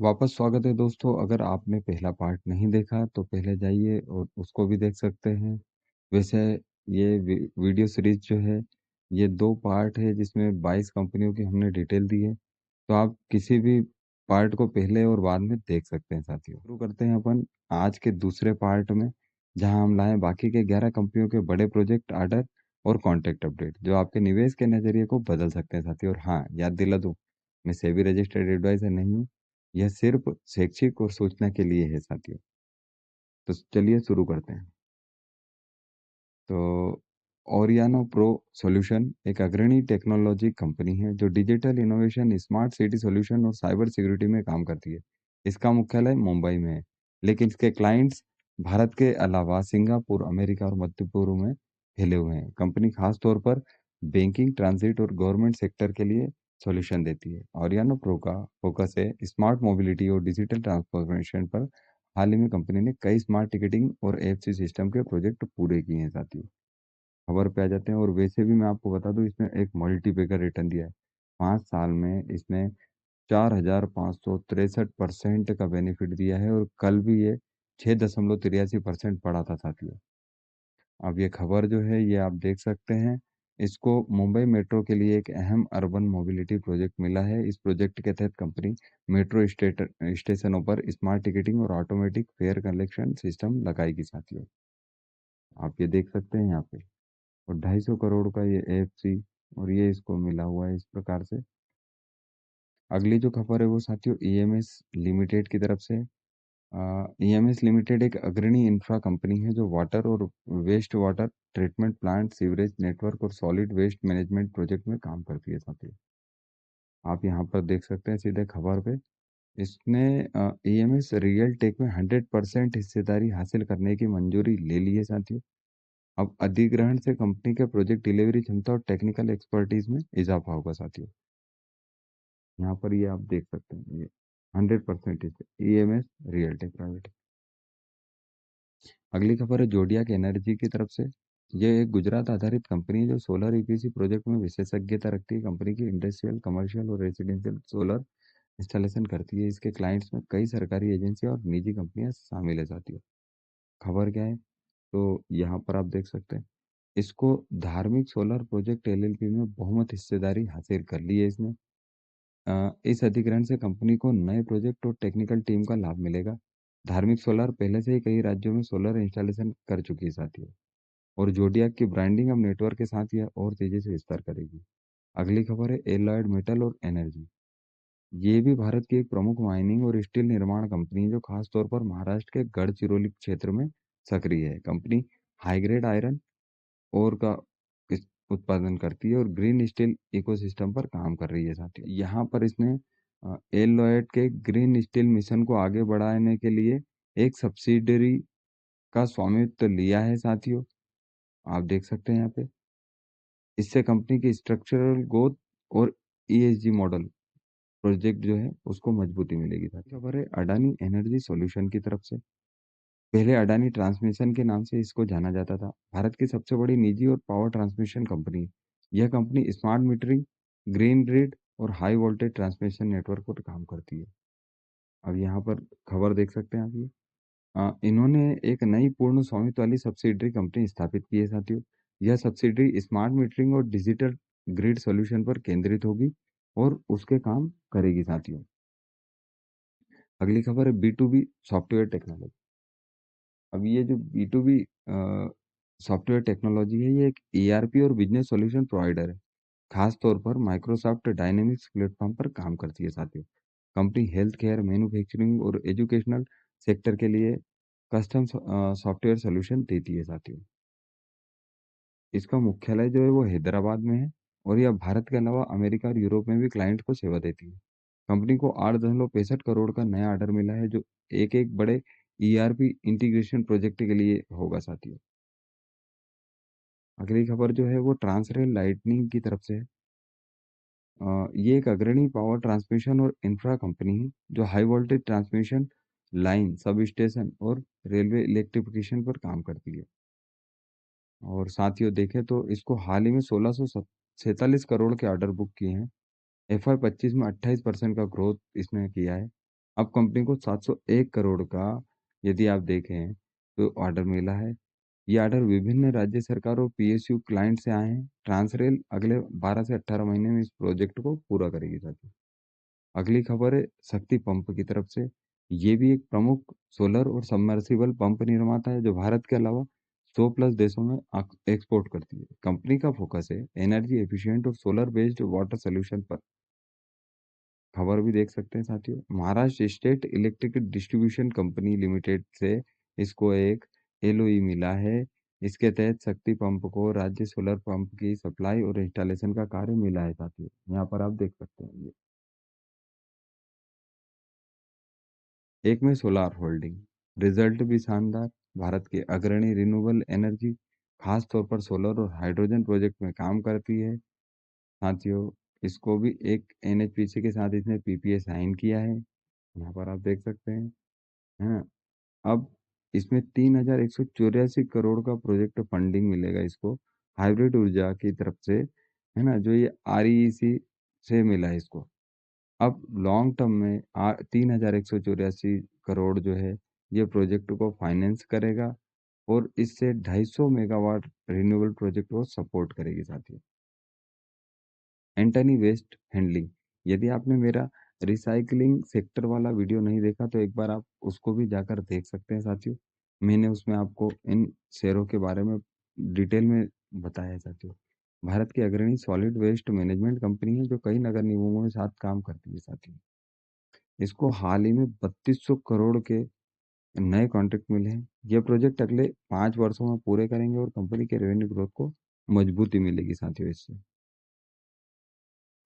वापस स्वागत है दोस्तों। अगर आपने पहला पार्ट नहीं देखा तो पहले जाइए और उसको भी देख सकते हैं। वैसे ये वीडियो सीरीज जो है, ये 2 पार्ट है जिसमें 22 कंपनियों की हमने डिटेल दी है। तो आप किसी भी पार्ट को पहले और बाद में देख सकते हैं साथियों। शुरू करते हैं अपन आज के दूसरे पार्ट में, जहां हम लाए बाकी के 11 कंपनियों के बड़े प्रोजेक्ट आर्डर और कॉन्ट्रैक्ट अपडेट जो आपके निवेश के नजरिए को बदल सकते हैं साथियों। और हाँ, याद दिला दूं, मैं सेबी रजिस्टर्ड एडवाइजर नहीं हूँ। यह सिर्फ शैक्षिक और सूचना के लिए है साथियों। तो चलिए शुरू करते हैं। तो ओरियानो प्रो सॉल्यूशन एक अग्रणी टेक्नोलॉजी कंपनी है जो digital innovation, smart city solution और साइबर सिक्योरिटी में काम करती है। इसका मुख्यालय मुंबई में है, लेकिन इसके क्लाइंट्स भारत के अलावा सिंगापुर, अमेरिका और मध्य पूर्व में फैले हुए हैं। कंपनी खास तौर पर बैंकिंग, ट्रांजिट और गवर्नमेंट सेक्टर के लिए सॉल्यूशन देती है। ओरियानो प्रो का फोकस है स्मार्ट मोबिलिटी और डिजिटल ट्रांसफॉर्मेशन पर। हाल ही में कंपनी ने कई स्मार्ट टिकटिंग और एफसी सिस्टम के प्रोजेक्ट पूरे किए हैं साथियों। खबर पे आ जाते हैं। और वैसे भी मैं आपको बता दूं, इसने एक मल्टीपेकर रिटर्न दिया है। 5 साल में इसने 4,563% का बेनिफिट दिया है, और कल भी ये 6,83% बढ़ा था साथियों। अब ये खबर जो है ये आप देख सकते हैं। इसको मुंबई मेट्रो के लिए एक अहम अर्बन मोबिलिटी प्रोजेक्ट मिला है। इस प्रोजेक्ट के तहत कंपनी मेट्रो स्टेशनों पर स्मार्ट टिकटिंग और ऑटोमेटिक फेयर कलेक्शन सिस्टम लगाएगी साथियों। आप ये देख सकते हैं यहाँ पे। और 250 करोड़ का ये एफसी, और ये इसको मिला हुआ है इस प्रकार से। अगली जो खबर है वो साथियों ईएमएस लिमिटेड की तरफ से। ईएमएस लिमिटेड एक अग्रणी इंफ्रा कंपनी है जो वाटर और waste water treatment plant, sewerage network और सॉलिड वेस्ट मैनेजमेंट प्रोजेक्ट में काम करती है साथियों। आप यहाँ पर देख सकते हैं सीधे खबर पे। इसने ईएमएस रियल टेक में 100% हिस्सेदारी हासिल करने की मंजूरी ले ली है साथियों। अब अधिग्रहण से कंपनी के प्रोजेक्ट डिलीवरी क्षमता और टेक्निकल एक्सपर्टीज में इजाफा होगा साथियों। यहाँ पर ये आप देख सकते हैं, ये 100% ईएमएस रियल टेक प्राइवेट। अगली खबर है जोडियाक एनर्जी की तरफ से। ये एक गुजरात आधारित कंपनी है जो सोलर ईपीसी प्रोजेक्ट में विशेषज्ञता रखती है। कंपनी की इंडस्ट्रियल, कमर्शियल और रेसिडेंशियल सोलर इंस्टॉलेशन करती है। इसके क्लाइंट्स में कई सरकारी एजेंसियां और निजी कंपनियां शामिल है साथियों। खबर क्या है, तो यहाँ पर आप देख सकते हैं। इसको धार्मिक सोलर प्रोजेक्ट एलएलपी में बहुमत हिस्सेदारी हासिल कर ली है इसने। इस अधिग्रहण से कंपनी को नए प्रोजेक्ट और टेक्निकल टीम का लाभ मिलेगा। धार्मिक सोलर पहले से ही कई राज्यों में सोलर इंस्टॉलेशन कर चुकी है साथियों। और जोडियाक की ब्रांडिंग अब नेटवर्क के साथ यह और तेजी से विस्तार करेगी। अगली खबर है एलॉयड मेटल और एनर्जी। ये भी भारत की एक प्रमुख माइनिंग और स्टील निर्माण कंपनी है जो खास तौर पर महाराष्ट्र के गढ़चिरौली क्षेत्र में सक्रिय है। Company high grade iron ore का उत्पादन करती है और ग्रीन स्टील इकोसिस्टम पर काम कर रही है साथियों। यहाँ पर इसने एल लॉयड के ग्रीन स्टील मिशन को आगे बढ़ाने के लिए एक सब्सिडरी का स्वामित्व लिया है साथियों। आप देख सकते हैं यहाँ पे। इससे कंपनी की स्ट्रक्चरल ग्रोथ और ईएसजी मॉडल प्रोजेक्ट जो है उसको मजबूती मिलेगी साथियों। खबर है अडानी एनर्जी सॉल्यूशन की तरफ से। पहले अडानी ट्रांसमिशन के नाम से इसको जाना जाता था। भारत की सबसे बड़ी निजी और पावर ट्रांसमिशन कंपनी। यह company smart metering, green grid और हाई वोल्टेज ट्रांसमिशन नेटवर्क पर काम करती है। अब यहाँ पर खबर देख सकते हैं आप ये। इन्होंने एक नई पूर्ण स्वामित्व वाली सब्सिडरी कंपनी स्थापित की है साथियों। यह सब्सिडरी स्मार्ट मीटरिंग और डिजिटल ग्रिड सॉल्यूशन पर केंद्रित होगी और उसके काम करेगी साथियों। अगली खबर है B to B software technology. अब ये जो B to B software technology है, ये एक ईआरपी और बिजनेस सॉल्यूशन प्रोवाइडर है। खास तौर पर माइक्रोसॉफ्ट डायनेमिक्स प्लेटफॉर्म पर काम करती है साथियों। कंपनी हेल्थ केयर, मैन्युफैक्चरिंग और एजुकेशनल सेक्टर के लिए कस्टम सॉफ्टवेयर सॉल्यूशन देती है साथियों। इसका मुख्यालय जो है वो हैदराबाद में है, और यह भारत के अलावा अमेरिका और यूरोप में भी क्लाइंट को सेवा देती है। कंपनी को 8,65 करोड़ का नया ऑर्डर मिला है जो एक एक बड़े ईआरपी इंटीग्रेशन प्रोजेक्ट के लिए होगा साथियों। अगली खबर जो है वो ट्रांसरेल लाइटनिंग की तरफ से है। ये एक अग्रणी पावर ट्रांसमिशन और इंफ्रा कंपनी है जो high voltage transmission line, sub station और रेलवे इलेक्ट्रिफिकेशन पर काम करती है। और साथियों देखें तो इसको हाल ही में 1647 करोड़ के ऑर्डर बुक किए हैं। FY 25 में 28% का ग्रोथ इसने किया है। अब कंपनी को 701 करोड़ का, यदि आप देखें, तो ऑर्डर मिला है। ये ऑर्डर विभिन्न राज्य सरकार और पीएसयू क्लाइंट से आए हैं। ट्रांसरेल अगले 12 से 18 महीने में इस प्रोजेक्ट को पूरा करेगी साथियों। अगली खबर है शक्ति पंप की तरफ से। ये भी एक प्रमुख सोलर और सबमर्सिबल पंप निर्माता है जो भारत के अलावा 100 प्लस देशों में एक्सपोर्ट करती है। कंपनी का फोकस है एनर्जी एफिशिएंट और सोलर बेस्ड वाटर सोल्यूशन पर। खबर भी देख सकते हैं साथियों, Maharashtra state electric distribution company limited से इसको एक एलओई मिला है। इसके तहत शक्ति पंप को राज्य सोलर पंप की सप्लाई और इंस्टॉलेशन का कार्य मिला है साथियों। यहाँ पर आप देख सकते हैं ये। एक में सोलार होल्डिंग, रिजल्ट भी शानदार। भारत के अग्रणी रिन्यूएबल एनर्जी, खास तौर पर सोलर और हाइड्रोजन प्रोजेक्ट में काम करती है साथियों। इसको भी एक एनएचपीसी के साथ इसने पीपीए साइन किया है, यहाँ पर आप देख सकते हैं, है ना। अब इसमें 3,184 करोड़ का प्रोजेक्ट फंडिंग मिलेगा इसको, हाइब्रिड ऊर्जा की तरफ से, है ना, जो ये आरईसी से मिला है इसको। अब लॉन्ग टर्म में 3,184 करोड़ जो है ये प्रोजेक्ट को फाइनेंस करेगा और इससे 250 मेगावाट रिन्यूएबल प्रोजेक्ट को सपोर्ट करेगी साथियों। एंटनी वेस्ट हैंडलिंग, यदि आपने मेरा रिसाइकलिंग सेक्टर वाला वीडियो नहीं देखा तो एक बार आप उसको भी जाकर देख सकते हैं साथियों। मैंने उसमें आपको इन शेयरों के बारे में डिटेल में बताया है साथियों। भारत की अग्रणी सॉलिड वेस्ट मैनेजमेंट कंपनी है जो कई नगर निगमों के साथ काम करती है साथियों। इसको हाल ही में 3200 करोड़ के नए कॉन्ट्रैक्ट मिले हैं। ये प्रोजेक्ट अगले 5 वर्षों में पूरे करेंगे और कंपनी के रेवेन्यू ग्रोथ को मजबूती मिलेगी साथियों इससे।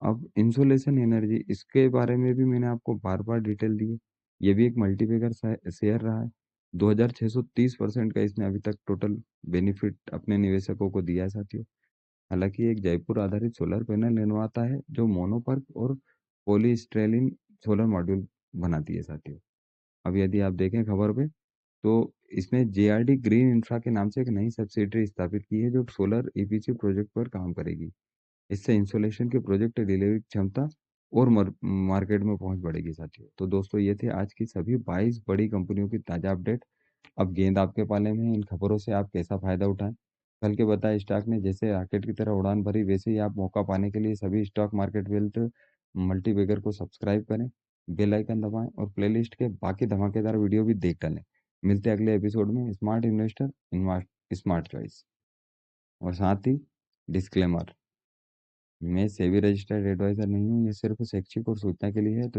अब इंसोलेशन एनर्जी, इसके बारे में भी मैंने आपको बार बार डिटेल दी है। ये भी एक मल्टीबैगर शेयर रहा है। 2630% का इसने अभी तक टोटल बेनिफिट अपने निवेशकों को दिया है साथियों। हालांकि ये एक जयपुर आधारित सोलर पैनल निर्माता है जो मोनोपर्क और पॉलीस्ट्रेलिन सोलर मॉड्यूल बनाती है साथियों। अब यदि आप देखें खबर पे, तो इसने जेआरडी ग्रीन इंफ्रा के नाम से एक नई सब्सिडरी स्थापित की है जो सोलर ईपीसी प्रोजेक्ट पर काम करेगी। इससे इंसोलेशन के प्रोजेक्ट डिलीवरी क्षमता और मार्केट में पहुंच बढ़ेगी साथियों। तो दोस्तों ये थे आज की सभी 22 बड़ी कंपनियों की ताजा अपडेट। अब गेंद आपके पाले में है, इन खबरों से आप कैसा फायदा उठाएं। कल के बताए स्टॉक ने जैसे रॉकेट की तरह उड़ान भरी, वैसे ही आप मौका पाने के लिए सभी स्टॉक मार्केट वेल्थ मल्टीबैगर को सब्सक्राइब करें, बेल आइकन दबाएं और प्लेलिस्ट के बाकी धमाकेदार वीडियो भी देख डालें। मिलते हैं अगले एपिसोड में। Smart investor, smart choice. और साथ ही डिस्क्लेमर, मैं सेबी रजिस्टर्ड एडवाइजर नहीं हूँ, ये सिर्फ शैक्षिक और सूचना के लिए है। तो